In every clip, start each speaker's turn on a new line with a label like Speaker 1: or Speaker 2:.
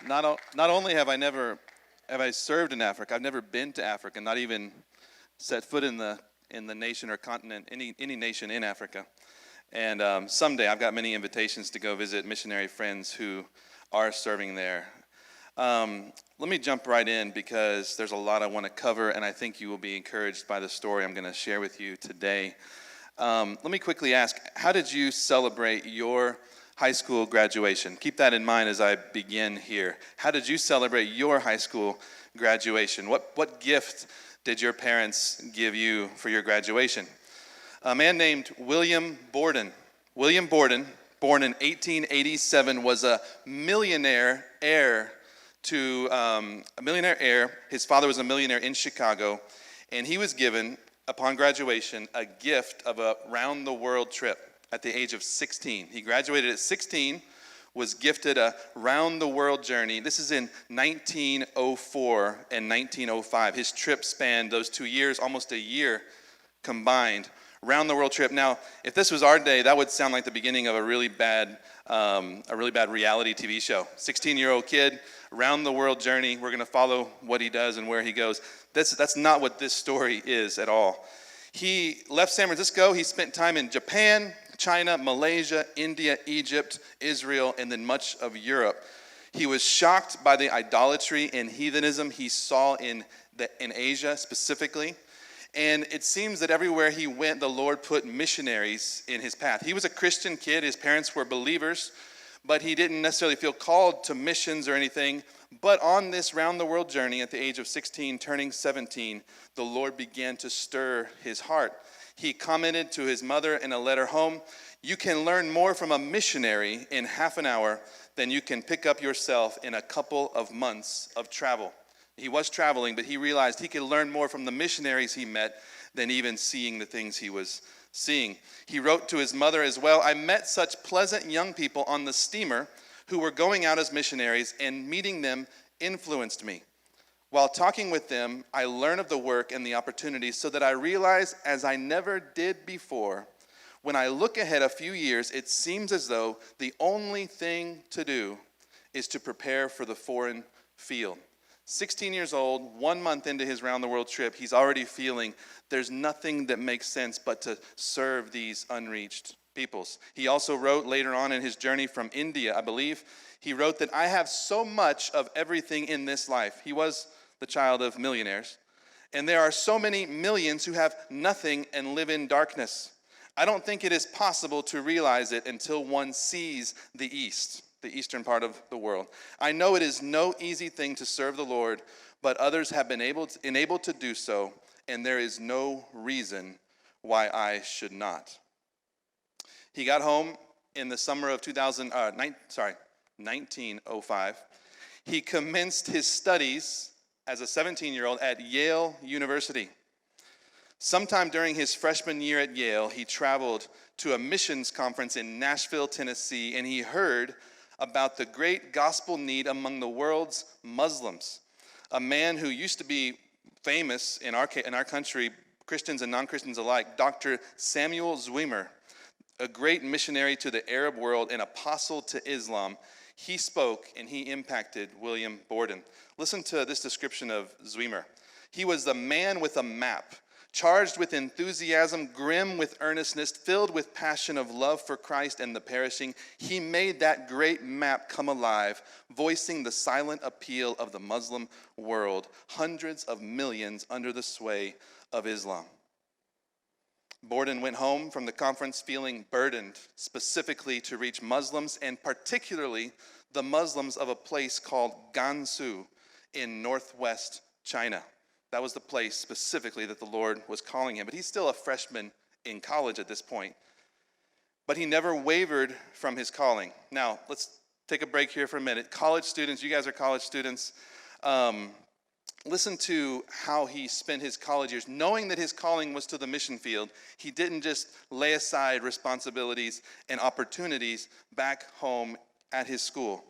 Speaker 1: not only have I served in Africa, I've never been to Africa, not even set foot in the nation or continent, any nation in Africa. And someday I've got many invitations to go visit missionary friends who are serving there. Let me jump right in because there's a lot I want to cover, and I think you will be encouraged by the story I'm going to share with you today. Let me quickly ask, how did you celebrate your high school graduation? Keep that in mind as I begin here. How did you celebrate your high school graduation? What gift did your parents give you for your graduation? A man named William Borden. William Borden, born in 1887, was a millionaire heir. His father was a millionaire in Chicago, and he was given, upon graduation, a gift of a round-the-world trip at the age of 16. He graduated at 16, was gifted a round-the-world journey. This is in 1904 and 1905. His trip spanned those 2 years, almost a year combined. Round-the-world trip. Now, if this was our day, that would sound like the beginning of a really bad reality TV show. 16-year-old kid, round-the-world journey. We're going to follow what he does and where he goes. That's not what this story is at all. He left San Francisco. He spent time in Japan, China, Malaysia, India, Egypt, Israel, and then much of Europe. He was shocked by the idolatry and heathenism he saw in Asia specifically. And it seems that everywhere he went, the Lord put missionaries in his path. He was a Christian kid. His parents were believers, but he didn't necessarily feel called to missions or anything. But on this round-the-world journey at the age of 16, turning 17, the Lord began to stir his heart. He commented to his mother in a letter home, "You can learn more from a missionary in half an hour than you can pick up yourself in a couple of months of travel." He was traveling, but he realized he could learn more from the missionaries he met than even seeing the things he was seeing. He wrote to his mother as well, "I met such pleasant young people on the steamer who were going out as missionaries, and meeting them influenced me. While talking with them, I learned of the work and the opportunities so that I realized, as I never did before, when I look ahead a few years, it seems as though the only thing to do is to prepare for the foreign field." 16 years old, 1 month into his round-the-world trip, he's already feeling there's nothing that makes sense but to serve these unreached peoples. He also wrote later on in his journey from India, I believe, he wrote that I have so much of everything in this life. He was the child of millionaires. And there are so many millions who have nothing and live in darkness. I don't think it is possible to realize it until one sees the East, the eastern part of the world. I know it is no easy thing to serve the Lord, but others have been enabled to do so, and there is no reason why I should not. He got home in the summer of 1905. He commenced his studies as a 17-year-old at Yale University. Sometime during his freshman year at Yale, he traveled to a missions conference in Nashville, Tennessee, and he heard about the great gospel need among the world's Muslims. A man who used to be famous in our country, Christians and non-Christians alike, Dr. Samuel Zwemer, a great missionary to the Arab world, an apostle to Islam. He spoke and he impacted William Borden. Listen to this description of Zwemer. He was the man with a map, charged with enthusiasm, grim with earnestness, filled with passion of love for Christ and the perishing. He made that great map come alive, voicing the silent appeal of the Muslim world, hundreds of millions under the sway of Islam. Borden went home from the conference feeling burdened specifically to reach Muslims, and particularly the Muslims of a place called Gansu in northwest China. That was the place specifically that the Lord was calling him. But he's still a freshman in college at this point. But he never wavered from his calling. Now, let's take a break here for a minute. College students, you guys are college students. Listen to how he spent his college years. Knowing that his calling was to the mission field, he didn't just lay aside responsibilities and opportunities back home at his school.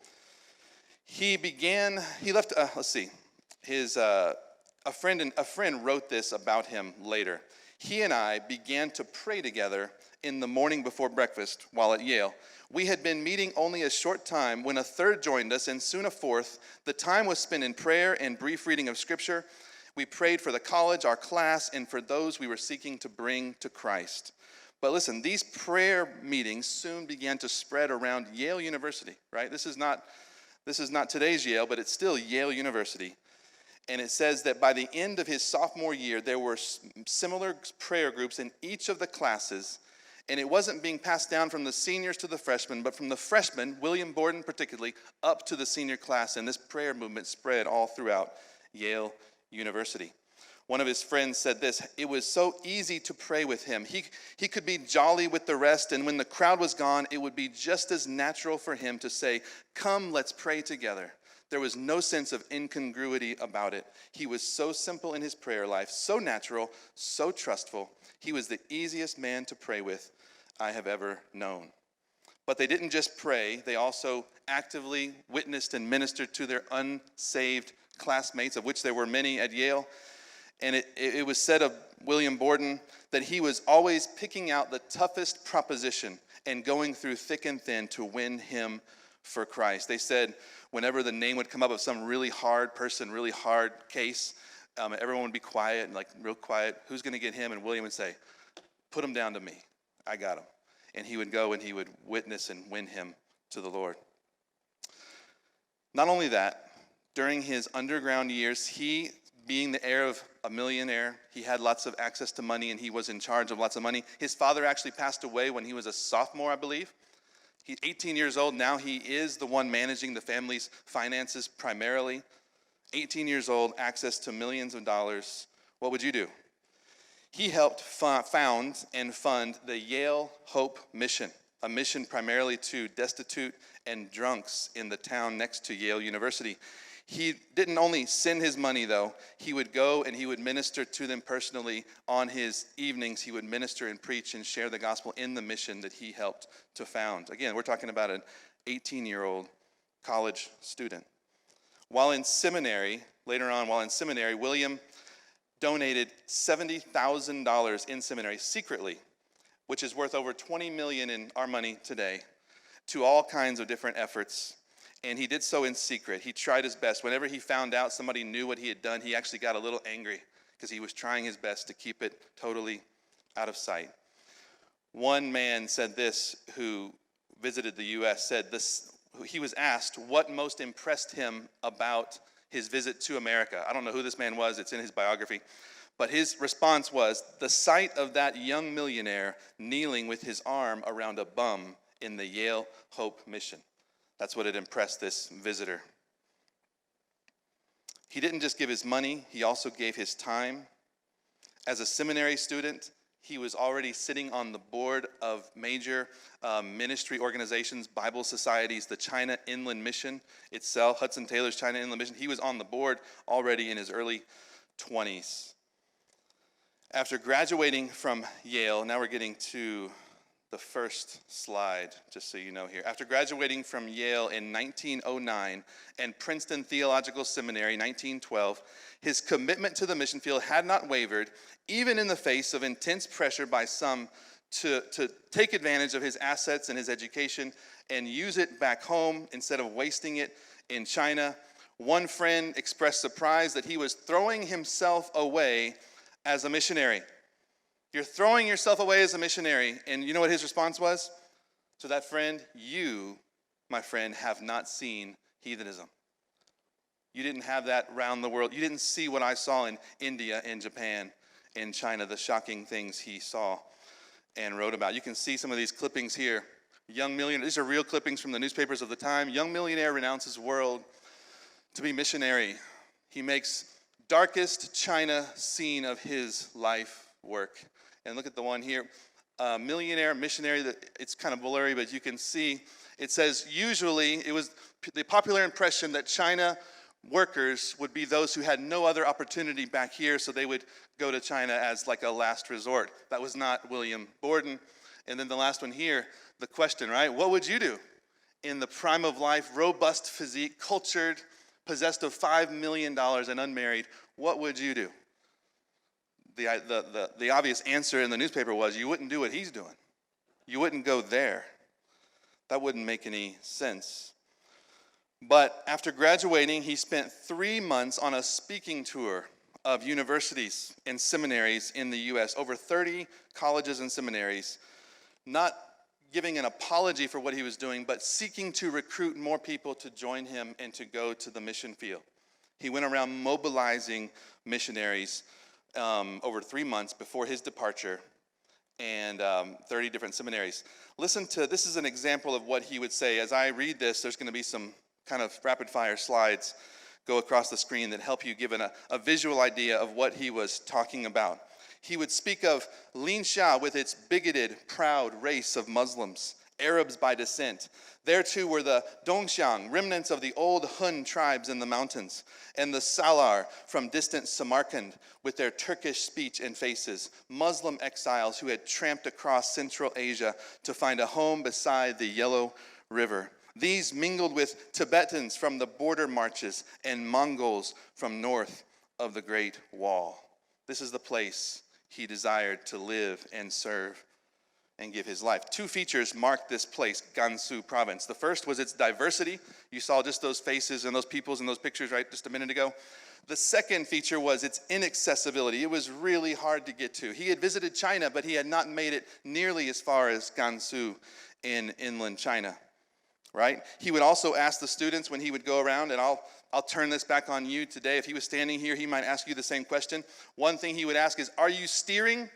Speaker 1: A friend wrote this about him later. He and I began to pray together in the morning before breakfast while at Yale. We had been meeting only a short time when a third joined us, and soon a fourth. The time was spent in prayer and brief reading of Scripture. We prayed for the college, our class, and for those we were seeking to bring to Christ. But listen, these prayer meetings soon began to spread around Yale University, right? This is not today's Yale, but it's still Yale University. And it says that by the end of his sophomore year, there were similar prayer groups in each of the classes. And it wasn't being passed down from the seniors to the freshmen, but from the freshmen, William Borden particularly, up to the senior class. And this prayer movement spread all throughout Yale University. One of his friends said this: it was so easy to pray with him. He could be jolly with the rest, and when the crowd was gone, it would be just as natural for him to say, "Come, let's pray together." There was no sense of incongruity about it. He was so simple in his prayer life, so natural, so trustful. He was the easiest man to pray with I have ever known. But they didn't just pray, they also actively witnessed and ministered to their unsaved classmates, of which there were many at Yale. And it was said of William Borden that he was always picking out the toughest proposition and going through thick and thin to win him for Christ. They said whenever the name would come up of some really hard person, really hard case, everyone would be quiet and like real quiet. Who's going to get him? And William would say, "Put him down to me. I got him." And he would go and he would witness and win him to the Lord. Not only that, during his underground years, he, being the heir of a millionaire, he had lots of access to money and he was in charge of lots of money. His father actually passed away when he was a sophomore, I believe. He's 18 years old. Now he is the one managing the family's finances primarily. 18 years old, access to millions of dollars. What would you do? He helped found and fund the Yale Hope Mission, a mission primarily to destitute and drunks in the town next to Yale University. He didn't only send his money, though. He would go and he would minister to them personally. On his evenings, he would minister and preach and share the gospel in the mission that he helped to found. Again, we're talking about an 18-year-old college student. Later on, while in seminary, William donated $70,000 in seminary secretly, which is worth over $20 million in our money today, to all kinds of different efforts. And he did so in secret. He tried his best. Whenever he found out somebody knew what he had done, he actually got a little angry because he was trying his best to keep it totally out of sight. One man said this, who visited the U.S., said this. He was asked what most impressed him about his visit to America. I don't know who this man was. It's in his biography. But his response was, the sight of that young millionaire kneeling with his arm around a bum in the Yale Hope Mission. That's what had impressed this visitor. He didn't just give his money, he also gave his time. As a seminary student, he was already sitting on the board of major ministry organizations, Bible societies, the China Inland Mission itself, Hudson Taylor's China Inland Mission. He was on the board already in his early 20s. After graduating from Yale, now we're getting to the first slide, just so you know here. After graduating from Yale in 1909 and Princeton Theological Seminary 1912, his commitment to the mission field had not wavered, even in the face of intense pressure by some to take advantage of his assets and his education and use it back home instead of wasting it in China. One friend expressed surprise that he was throwing himself away as a missionary. You're throwing yourself away as a missionary. And you know what his response was? To that friend, you, my friend, have not seen heathenism. You didn't have that around the world. You didn't see what I saw in India, in Japan, in China, the shocking things he saw and wrote about. You can see some of these clippings here. Young millionaire, these are real clippings from the newspapers of the time. Young millionaire renounces world to be missionary. He makes darkest China scene of his life work. And look at the one here, millionaire, missionary, it's kind of blurry, but you can see, it says usually, it was the popular impression that China workers would be those who had no other opportunity back here, so they would go to China as like a last resort. That was not William Borden. And then the last one here, the question, right? What would you do in the prime of life, robust physique, cultured, possessed of $5 million and unmarried? What would you do? The obvious answer in the newspaper was you wouldn't do what he's doing. You wouldn't go there. That wouldn't make any sense. But after graduating, he spent 3 months on a speaking tour of universities and seminaries in the U.S., over 30 colleges and seminaries, not giving an apology for what he was doing, but seeking to recruit more people to join him and to go to the mission field. He went around mobilizing missionaries over 3 months before his departure, and 30 different seminaries. Listen to, this is an example of what he would say. As I read this, there's going to be some kind of rapid-fire slides go across the screen that help you give a visual idea of what he was talking about. He would speak of Linsha with its bigoted, proud race of Muslims, Arabs by descent. There too were the Dongxiang, remnants of the old Hun tribes in the mountains, and the Salar from distant Samarkand with their Turkish speech and faces, Muslim exiles who had tramped across Central Asia to find a home beside the Yellow River. These mingled with Tibetans from the border marches and Mongols from north of the Great Wall. This is the place he desired to live and serve and give his life. 2 features marked this place, Gansu province. The first was its diversity. You saw just those faces and those peoples in those pictures, right, just a minute ago. The second feature was its inaccessibility. It was really hard to get to. He had visited China, but he had not made it nearly as far as Gansu in inland China. Right? He would also ask the students when he would go around, and I'll turn this back on you today. If he was standing here, he might ask you the same question. One thing he would ask is, are you steering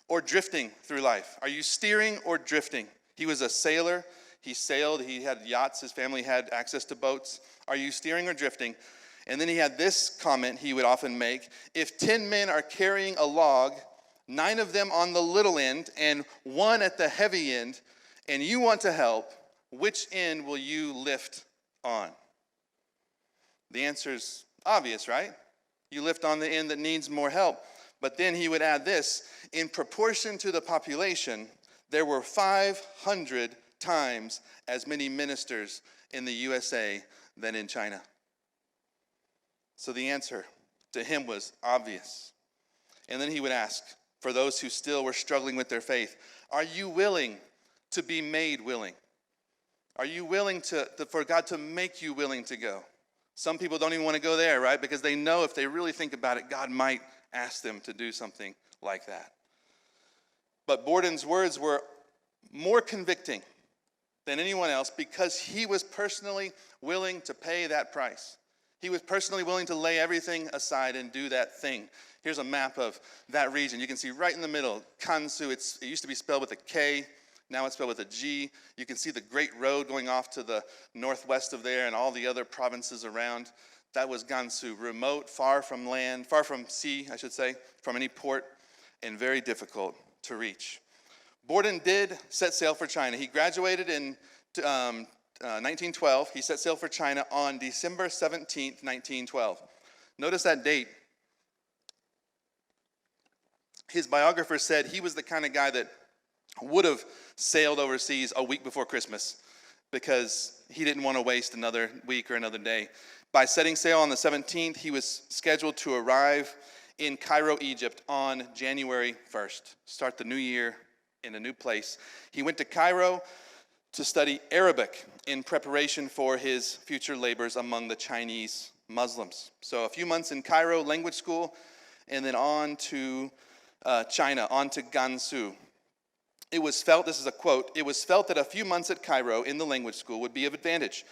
Speaker 1: or drifting through life? Are you steering or drifting? He was a sailor. He sailed. He had yachts. His family had access to boats. Are you steering or drifting? And then he had this comment he would often make. If 10 men are carrying a log, 9 of them on the little end and 1 at the heavy end, and you want to help, which end will you lift on? The answer's obvious, right? You lift on the end that needs more help. But then he would add this, in proportion to the population, there were 500 times as many ministers in the USA than in China. So the answer to him was obvious. And then he would ask, for those who still were struggling with their faith, are you willing to be made willing? Are you willing for God to make you willing to go? Some people don't even want to go there, right? Because they know if they really think about it, God might ask them to do something like that. But Borden's words were more convicting than anyone else because he was personally willing to pay that price. He was personally willing to lay everything aside and do that thing. Here's a map of that region. You can see right in the middle, Gansu. It used to be spelled with a K. Now it's spelled with a G. You can see the Great Road going off to the northwest of there and all the other provinces around. That was Gansu, remote, far from land, far from sea, I should say, from any port, and very difficult to reach. Borden did set sail for China. He graduated in 1912. He set sail for China on December 17th, 1912. Notice that date. His biographer said he was the kind of guy that would have sailed overseas a week before Christmas because he didn't want to waste another week or another day. By setting sail on the 17th, he was scheduled to arrive in Cairo, Egypt on January 1st, start the new year in a new place. He went to Cairo to study Arabic in preparation for his future labors among the Chinese Muslims. So a few months in Cairo, language school, and then on to China, on to Gansu. It was felt, this is a quote, it was felt that a few months at Cairo in the language school would be of advantage,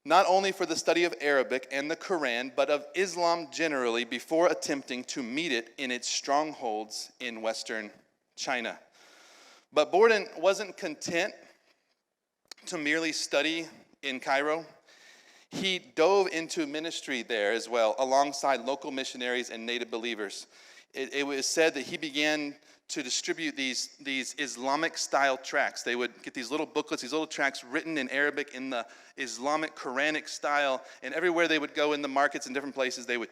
Speaker 1: not only for the study of Arabic and the Quran, but of Islam generally before attempting to meet it in its strongholds in Western China. But Borden wasn't content to merely study in Cairo. He dove into ministry there as well, alongside local missionaries and native believers. It was said that he began to distribute these Islamic-style tracts. They would get these little booklets, these little tracts written in Arabic in the Islamic Quranic style, and everywhere they would go in the markets in different places, they would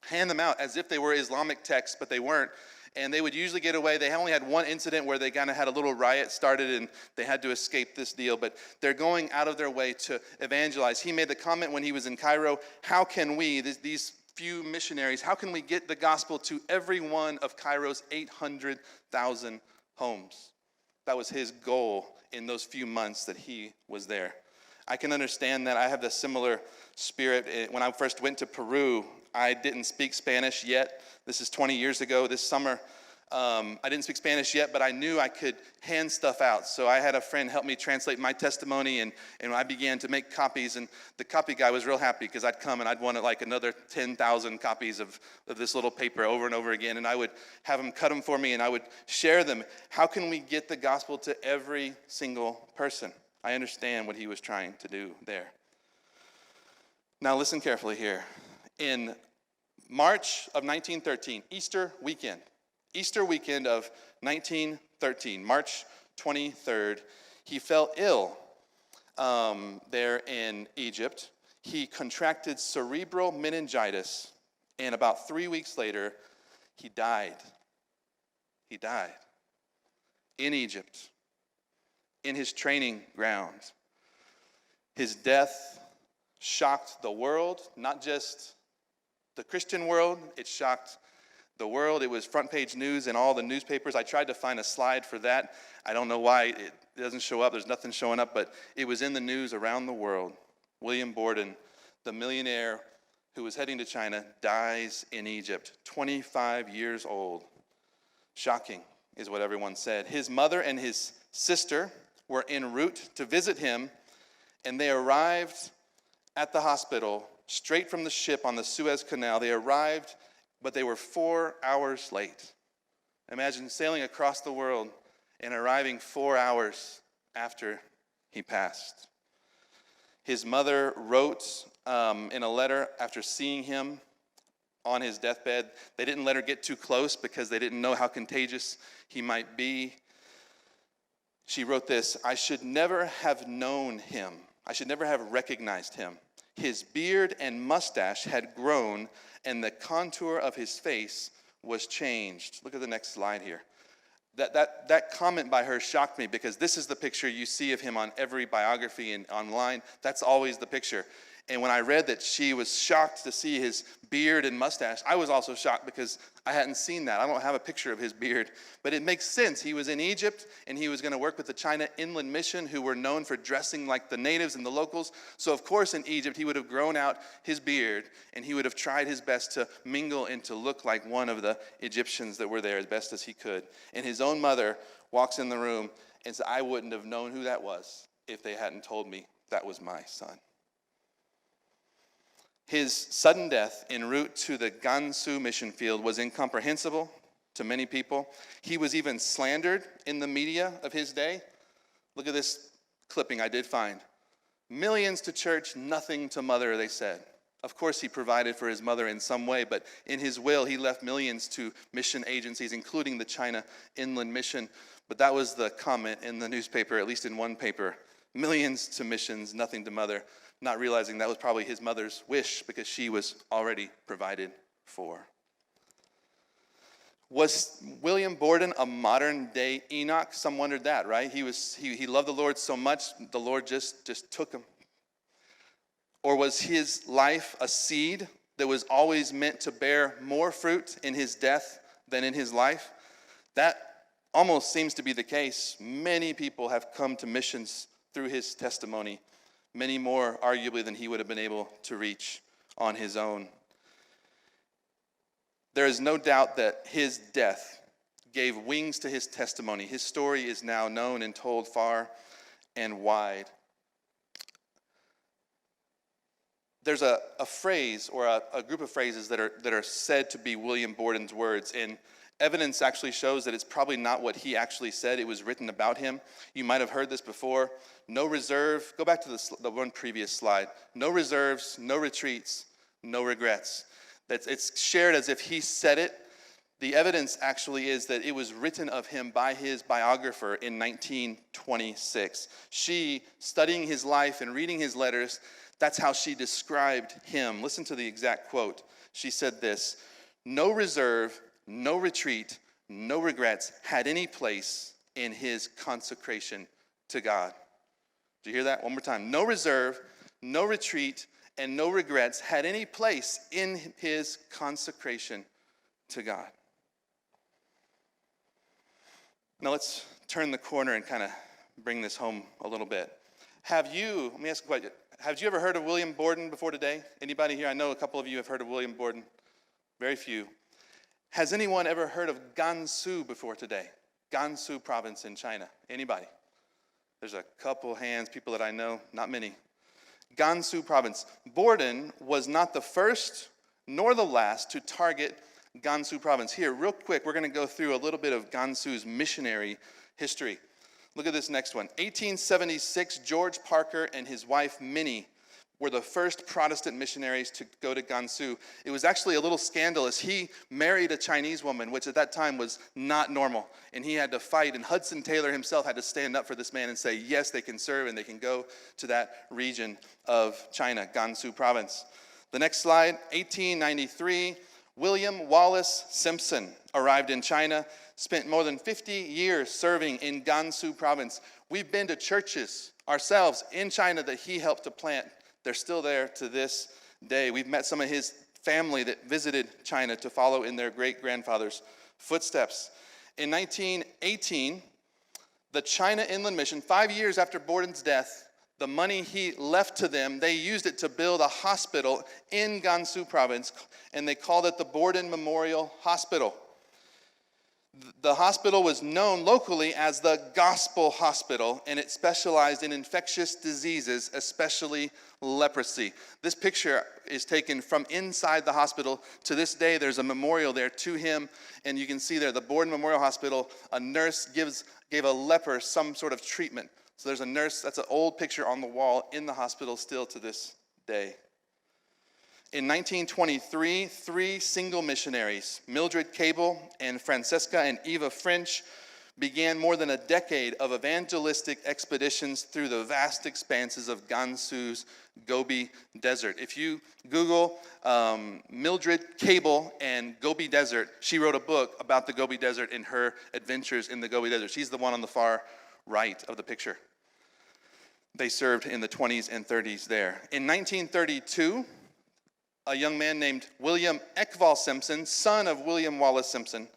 Speaker 1: hand them out as if they were Islamic texts, but they weren't. And they would usually get away. They only had one incident where they kind of had a little riot started and they had to escape this deal, but they're going out of their way to evangelize. He made the comment when he was in Cairo, how can we, these few missionaries, how can we get the gospel to every one of Cairo's 800,000 homes? That was his goal in those few months that he was there. I can understand that. I have the similar spirit. When I first went to Peru, I didn't speak Spanish yet. This is 20 years ago. This summer, I didn't speak Spanish yet, but I knew I could hand stuff out. So I had a friend help me translate my testimony, and I began to make copies. And the copy guy was real happy because I'd come and I'd want like another 10,000 copies of this little paper over and over again. And I would have him cut them for me, and I would share them. How can we get the gospel to every single person? I understand what he was trying to do there. Now listen carefully here. In March of 1913, Easter weekend of 1913, March 23rd, he fell ill there in Egypt. He contracted cerebral meningitis, and about 3 weeks later, he died. He died in Egypt, in his training ground. His death shocked the world, not just the Christian world. It shocked the world. It was front page news in all the newspapers. I tried to find a slide for that. I don't know why it doesn't show up. There's nothing showing up, but it was in the news around the world. William Borden, the millionaire who was heading to China, dies in Egypt, 25 years old. Shocking is what everyone said. His mother and his sister were en route to visit him, and they arrived at the hospital straight from the ship on the Suez Canal. They arrived, but they were 4 hours late. Imagine sailing across the world and arriving 4 hours after he passed. His mother wrote in a letter after seeing him on his deathbed. They didn't let her get too close because they didn't know how contagious he might be. She wrote this: "I should never have known him. I should never have recognized him. His beard and mustache had grown, and the contour of his face was changed." Look at the next slide here. That comment by her shocked me, because this is the picture you see of him on every biography and online. That's always the picture. And when I read that she was shocked to see his beard and mustache, I was also shocked because I hadn't seen that. I don't have a picture of his beard. But it makes sense. He was in Egypt, and he was going to work with the China Inland Mission, who were known for dressing like the natives and the locals. So, of course, in Egypt, he would have grown out his beard, and he would have tried his best to mingle and to look like one of the Egyptians that were there as best as he could. And his own mother walks in the room and says, "I wouldn't have known who that was if they hadn't told me that was my son." His sudden death en route to the Gansu mission field was incomprehensible to many people. He was even slandered in the media of his day. Look at this clipping I did find. "Millions to church, nothing to mother," they said. Of course, he provided for his mother in some way, but in his will, he left millions to mission agencies, including the China Inland Mission. But that was the comment in the newspaper, at least in one paper. Millions to missions, nothing to mother. Not realizing that was probably his mother's wish, because she was already provided for. Was William Borden a modern day Enoch? Some wondered that, right? He loved the Lord so much, the Lord just took him. Or was his life a seed that was always meant to bear more fruit in his death than in his life? That almost seems to be the case. Many people have come to missions through his testimony. Many more, arguably, than he would have been able to reach on his own. There is no doubt that his death gave wings to his testimony. His story is now known and told far and wide. There's a phrase, or a group of phrases that are said to be William Borden's words, and evidence actually shows that it's probably not what he actually said. It was written about him. You might have heard this before. No reserve. Go back to the one previous slide. No reserves, no retreats, no regrets. It's shared as if he said it. The evidence actually is that it was written of him by his biographer in 1926. She, studying his life and reading his letters, that's how she described him. Listen to the exact quote. She said this: "No reserve, no retreat, no regrets had any place in his consecration to God." Do you hear that? One more time. No reserve, no retreat, and no regrets had any place in his consecration to God. Now let's turn the corner and kind of bring this home a little bit. Let me ask a question. Have you ever heard of William Borden before today? Anybody here? I know a couple of you have heard of William Borden. Very few. Has anyone ever heard of Gansu before today? Gansu province in China. Anybody? There's a couple hands, people that I know, not many. Gansu province. Borden was not the first nor the last to target Gansu province. Here, real quick, we're going to go through a little bit of Gansu's missionary history. Look at this next one. 1876, George Parker and his wife Minnie were the first Protestant missionaries to go to Gansu. It was actually a little scandalous. He married a Chinese woman, which at that time was not normal. And he had to fight, and Hudson Taylor himself had to stand up for this man and say, yes, they can serve and they can go to that region of China, Gansu province. The next slide, 1893, William Wallace Simpson arrived in China, spent more than 50 years serving in Gansu province. We've been to churches ourselves in China that he helped to plant. They're still there to this day. We've met some of his family that visited China to follow in their great-grandfather's footsteps. In 1918, the China Inland Mission, 5 years after Borden's death, the money he left to them, they used it to build a hospital in Gansu province, and they called it the Borden Memorial Hospital. The hospital was known locally as the Gospel Hospital, and it specialized in infectious diseases, especially leprosy. This picture is taken from inside the hospital. To this day, there's a memorial there to him, and you can see there, the Borden Memorial Hospital, a nurse gave a leper some sort of treatment. So there's a nurse, that's an old picture on the wall in the hospital still to this day. In 1923, 3 single missionaries, Mildred Cable and Francesca and Eva French, began more than a decade of evangelistic expeditions through the vast expanses of Gansu's Gobi Desert. If you Google Mildred Cable and Gobi Desert, she wrote a book about the Gobi Desert and her adventures in the Gobi Desert. She's the one on the far right of the picture. They served in the 20s and 30s there. In 1932, a young man named William Ekval Simpson, son of William Wallace Simpson.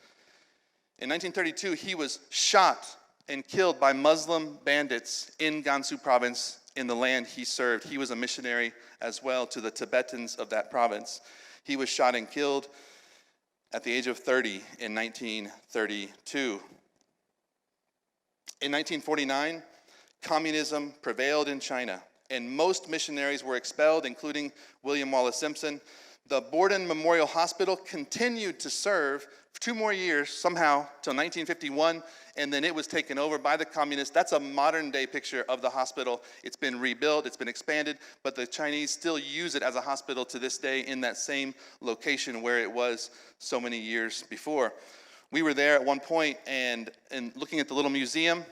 Speaker 1: In 1932, he was shot and killed by Muslim bandits in Gansu province in the land he served. He was a missionary as well to the Tibetans of that province. He was shot and killed at the age of 30 in 1932. In 1949, communism prevailed in China, and most missionaries were expelled, including William Wallace Simpson. The Borden Memorial Hospital continued to serve for 2 more years, somehow, till 1951, and then it was taken over by the communists. That's a modern-day picture of the hospital. It's been rebuilt, it's been expanded, but the Chinese still use it as a hospital to this day in that same location where it was so many years before. We were there at one point and looking at the little museum,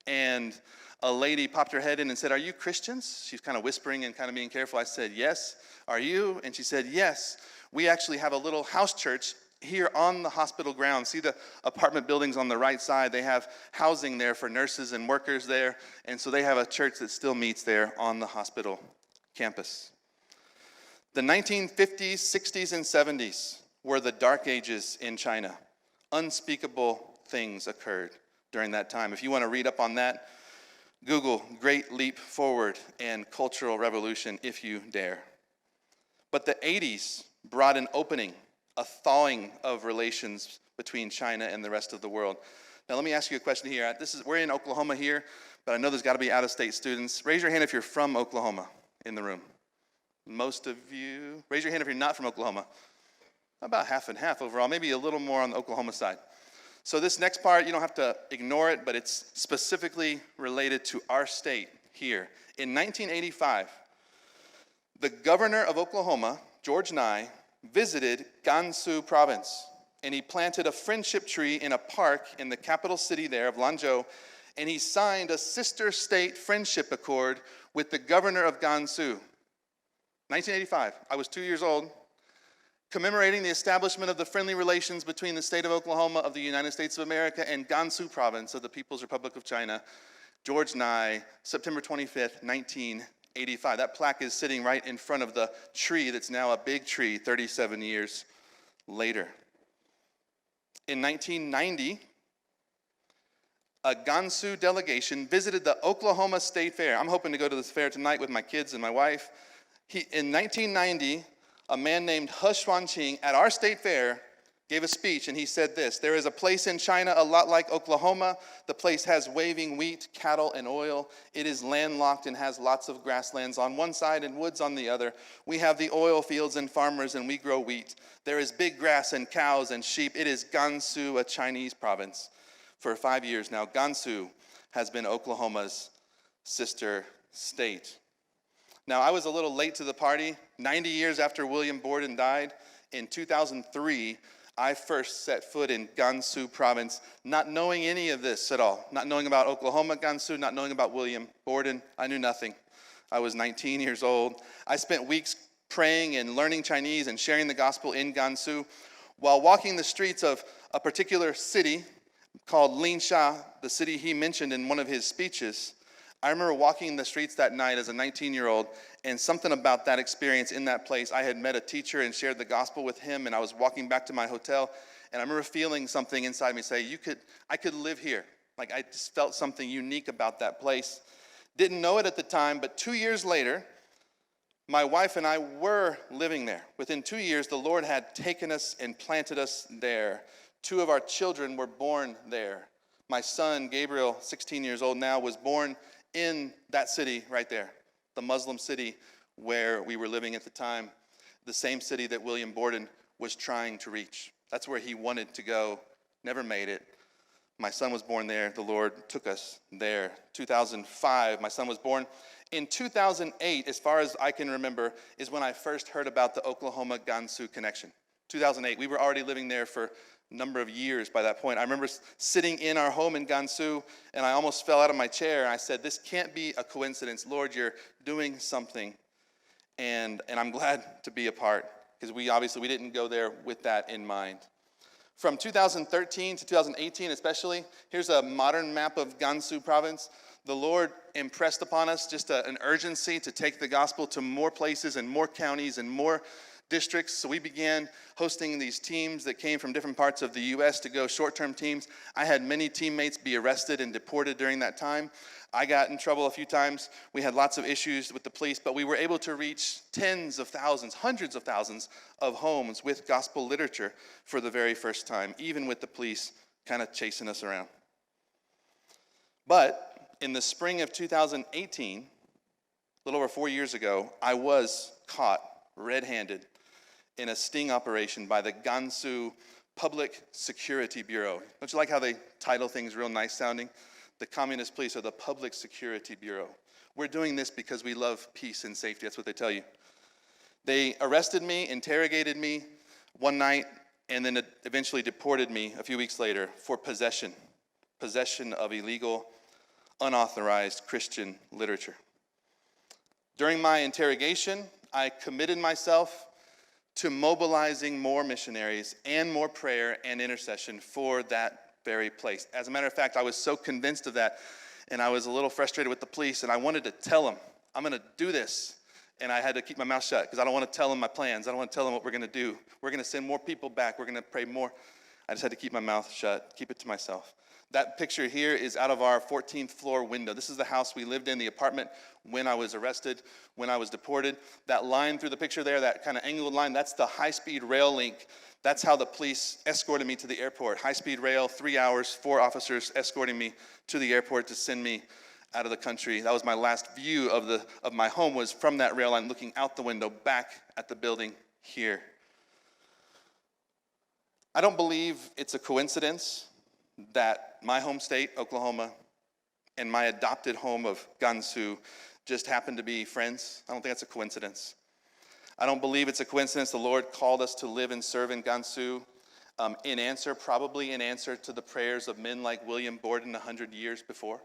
Speaker 1: and a lady popped her head in and said, "Are you Christians?" She's kind of whispering and kind of being careful. I said, "Yes." "Are you?" And she said, "Yes. We actually have a little house church here on the hospital grounds." See the apartment buildings on the right side? They have housing there for nurses and workers there. And so they have a church that still meets there on the hospital campus. The 1950s, 60s, and 70s were the dark ages in China. Unspeakable things occurred during that time. If you want to read up on that, Google Great Leap Forward and Cultural Revolution if you dare. But the 80s brought an opening, a thawing of relations between China and the rest of the world. Now let me ask you a question here. We're in Oklahoma here, but I know there's got to be out-of-state students. Raise your hand if you're from Oklahoma in the room. Most of you. Raise your hand if you're not from Oklahoma. About half and half overall, maybe a little more on the Oklahoma side. So this next part, you don't have to ignore it, but it's specifically related to our state here. In 1985, the governor of Oklahoma, George Nye, visited Gansu province, and he planted a friendship tree in a park in the capital city there of Lanzhou, and he signed a sister state friendship accord with the governor of Gansu. 1985, I was 2 years old. Commemorating the establishment of the friendly relations between the state of Oklahoma of the United States of America and Gansu province of the People's Republic of China, George Nye, September 25th, 1985. That plaque is sitting right in front of the tree that's now a big tree 37 years later. In 1990, a Gansu delegation visited the Oklahoma State Fair. I'm hoping to go to this fair tonight with my kids and my wife. In 1990, a man named He Xuanqing at our state fair gave a speech, and he said this: "There is a place in China a lot like Oklahoma. The place has waving wheat, cattle, and oil. It is landlocked and has lots of grasslands on one side and woods on the other. We have the oil fields and farmers, and we grow wheat. There is big grass and cows and sheep. It is Gansu, a Chinese province." For 5 years now, Gansu has been Oklahoma's sister state. Now, I was a little late to the party. 90 years after William Borden died, in 2003, I first set foot in Gansu province, not knowing any of this at all, not knowing about Oklahoma, Gansu, not knowing about William Borden. I knew nothing. I was 19 years old. I spent weeks praying and learning Chinese and sharing the gospel in Gansu. While walking the streets of a particular city called Linsha, the city he mentioned in one of his speeches, I remember walking the streets that night as a 19-year-old, and something about that experience in that place. I had met a teacher and shared the gospel with him, and I was walking back to my hotel, and I remember feeling something inside me say, I could live here. Like, I just felt something unique about that place. Didn't know it at the time, but 2 years later, my wife and I were living there. Within 2 years, the Lord had taken us and planted us there. 2 of our children were born there. My son, Gabriel, 16 years old now, was born in that city right there, the Muslim city where we were living at the time, the same city that William Borden was trying to reach. That's where he wanted to go, never made it. My son was born there. The Lord took us there. 2005, my son was born. In 2008, as far as I can remember, is when I first heard about the Oklahoma-Gansu connection. 2008, we were already living there for a number of years by that point. I remember sitting in our home in Gansu, and I almost fell out of my chair, and I said, this can't be a coincidence. Lord, you're doing something, and I'm glad to be a part, because we didn't go there with that in mind. From 2013 to 2018 especially, here's a modern map of Gansu province. The Lord impressed upon us just an urgency to take the gospel to more places and more counties and more districts. So we began hosting these teams that came from different parts of the U.S. to go short-term teams. I had many teammates be arrested and deported during that time. I got in trouble a few times. We had lots of issues with the police, but we were able to reach tens of thousands, hundreds of thousands of homes with gospel literature for the very first time, even with the police kind of chasing us around. But in the spring of 2018, a little over 4 years ago, I was caught red-handed in a sting operation by the Gansu Public Security Bureau. Don't you like how they title things real nice sounding? The Communist Police are the Public Security Bureau. We're doing this because we love peace and safety. That's what they tell you. They arrested me, interrogated me one night, and then eventually deported me a few weeks later for possession of illegal, unauthorized Christian literature. During my interrogation, I committed myself to mobilizing more missionaries and more prayer and intercession for that very place. As a matter of fact, I was so convinced of that, and I was a little frustrated with the police, and I wanted to tell them, I'm going to do this. And I had to keep my mouth shut because I don't want to tell them my plans. I don't want to tell them what we're going to do. We're going to send more people back. We're going to pray more. I just had to keep my mouth shut, keep it to myself. That picture here is out of our 14th floor window. This is the house we lived in, the apartment, when I was arrested, when I was deported. That line through the picture there, that kind of angled line, that's the high-speed rail link. That's how the police escorted me to the airport. High-speed rail, 3 hours, 4 officers escorting me to the airport to send me out of the country. That was my last view of my home, was from that rail line, looking out the window back at the building here. I don't believe it's a coincidence that my home state, Oklahoma, and my adopted home of Gansu just happen to be friends. I don't think that's a coincidence. I don't believe it's a coincidence the Lord called us to live and serve in Gansu probably in answer to the prayers of men like William Borden 100 years before.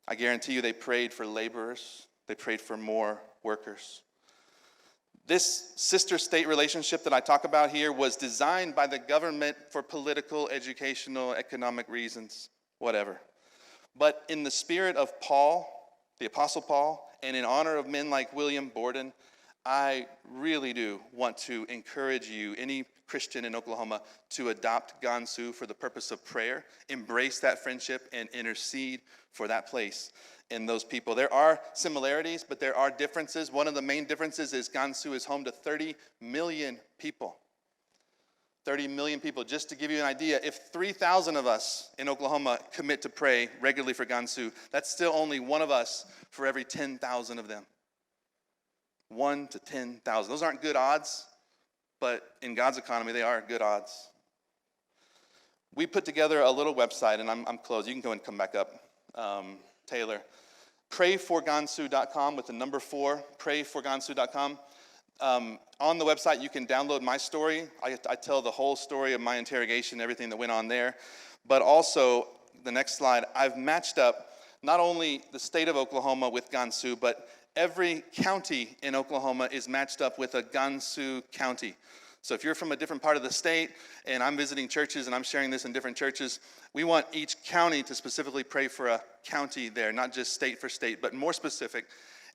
Speaker 1: I guarantee you they prayed for laborers. They prayed for more workers. This sister-state relationship that I talk about here was designed by the government for political, educational, economic reasons, whatever. But in the spirit of Paul, the Apostle Paul, and in honor of men like William Borden, I really do want to encourage you, any Christian in Oklahoma to adopt Gansu for the purpose of prayer, embrace that friendship, and intercede for that place and those people. There are similarities, but there are differences. One of the main differences is Gansu is home to 30 million people. 30 million people. Just to give you an idea, if 3,000 of us in Oklahoma commit to pray regularly for Gansu, that's still only one of us for every 10,000 of them. 1 to 10,000. Those aren't good odds, but in God's economy, they are good odds. We put together a little website, and I'm closed. You can go and come back up, Taylor. Prayforgansu.com with the number 4, prayforgansu.com. On the website, you can download my story. I tell the whole story of my interrogation, everything that went on there. But also, the next slide, I've matched up not only the state of Oklahoma with Gansu, but every county in Oklahoma is matched up with a Gansu county. So if you're from a different part of the state, and I'm visiting churches and I'm sharing this in different churches, we want each county to specifically pray for a county there, not just state for state, but more specific.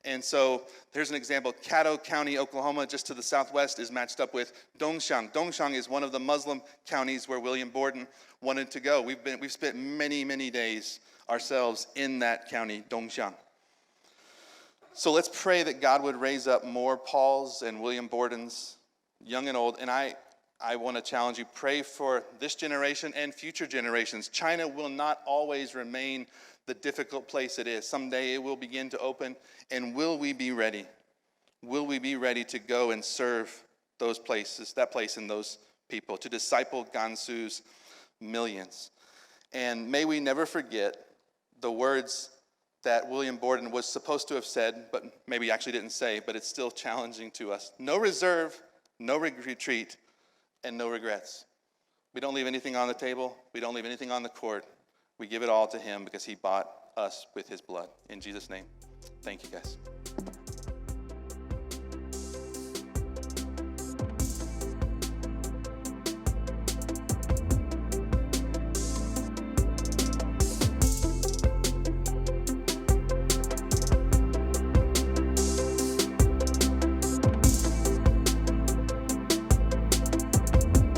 Speaker 1: And so here's an example. Caddo County, Oklahoma, just to the southwest, is matched up with Dongxiang. Dongxiang is one of the Muslim counties where William Borden wanted to go. We've spent many, many days ourselves in that county, Dongxiang. So let's pray that God would raise up more Pauls and William Bordens, young and old. And I want to challenge you, pray for this generation and future generations. China will not always remain the difficult place it is. Someday it will begin to open. And will we be ready? Will we be ready to go and serve those places, that place and those people, to disciple Gansu's millions? And may we never forget the words that William Borden was supposed to have said, but maybe actually didn't say, but it's still challenging to us. No reserve, no retreat, and no regrets. We don't leave anything on the table. We don't leave anything on the court. We give it all to him because he bought us with his blood. In Jesus' name, thank you guys.